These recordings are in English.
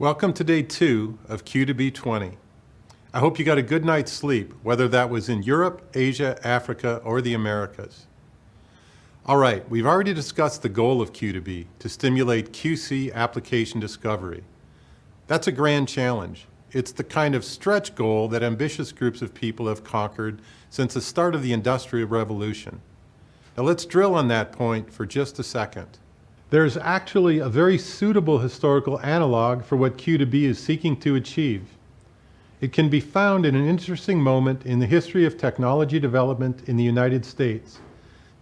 Welcome to day 2 of Q2B 20. I hope you got a good night's sleep, whether that was in Europe, Asia, Africa, or the Americas. All right, we've already discussed the goal of Q2B, to stimulate QC application discovery. That's a grand challenge. It's the kind of stretch goal that ambitious groups of people have conquered since the start of the Industrial Revolution. Now let's drill on that point for just a second. There's actually a very suitable historical analog for what Q2B is seeking to achieve. It can be found in an interesting moment in the history of technology development in the United States,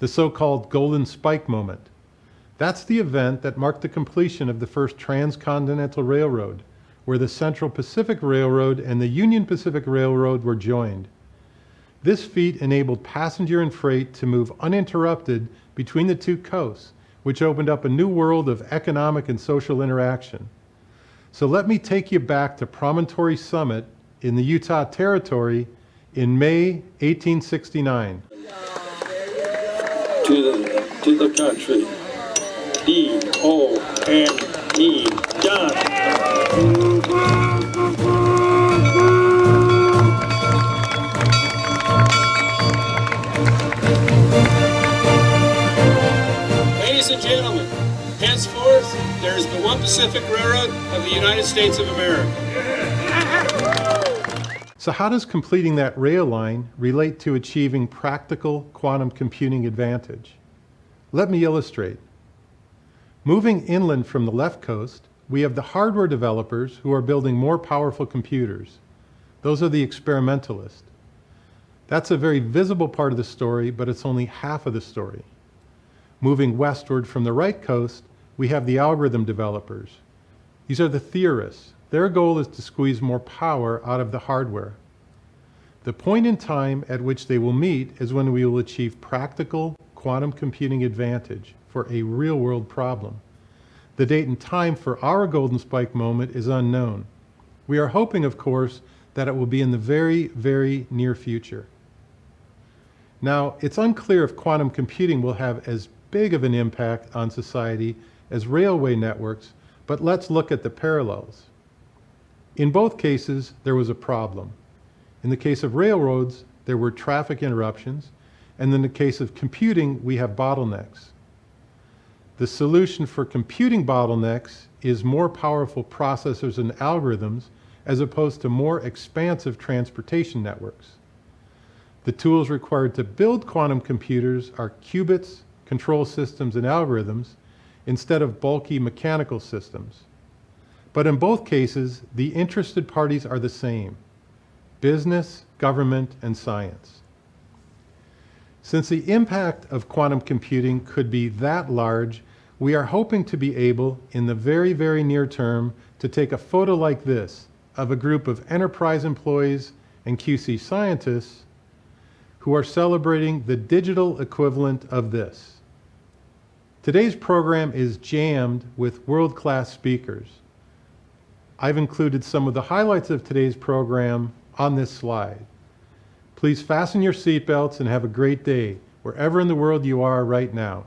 the so-called Golden Spike moment. That's the event that marked the completion of the first transcontinental railroad, where the Central Pacific Railroad and the Union Pacific Railroad were joined. This feat enabled passenger and freight to move uninterrupted between the two coasts, which opened up a new world of economic and social interaction. So let me take you back to Promontory Summit in the Utah Territory in May 1869. To the country, D-O-N-E, done. Ladies and gentlemen, henceforth, there is the one Pacific Railroad of the United States of America. So how does completing that rail line relate to achieving practical quantum computing advantage? Let me illustrate. Moving inland from the left coast, we have the hardware developers who are building more powerful computers. Those are the experimentalists. That's a very visible part of the story, but it's only half of the story. Moving westward from the right coast, we have the algorithm developers. These are the theorists. Their goal is to squeeze more power out of the hardware. The point in time at which they will meet is when we will achieve practical quantum computing advantage for a real-world problem. The date and time for our Golden Spike moment is unknown. We are hoping, of course, that it will be in the very, very near future. Now, it's unclear if quantum computing will have as big of an impact on society as railway networks, but let's look at the parallels. In both cases, there was a problem. In the case of railroads, there were traffic interruptions, and in the case of computing, we have bottlenecks. The solution for computing bottlenecks is more powerful processors and algorithms as opposed to more expansive transportation networks. The tools required to build quantum computers are qubits, control systems, and algorithms instead of bulky mechanical systems. But in both cases, the interested parties are the same: business, government, and science. Since the impact of quantum computing could be that large, we are hoping to be able, in the very, very near term, to take a photo like this of a group of enterprise employees and QC scientists who are celebrating the digital equivalent of this. Today's program is jammed with world-class speakers. I've included some of the highlights of today's program on this slide. Please fasten your seatbelts and have a great day, wherever in the world you are right now.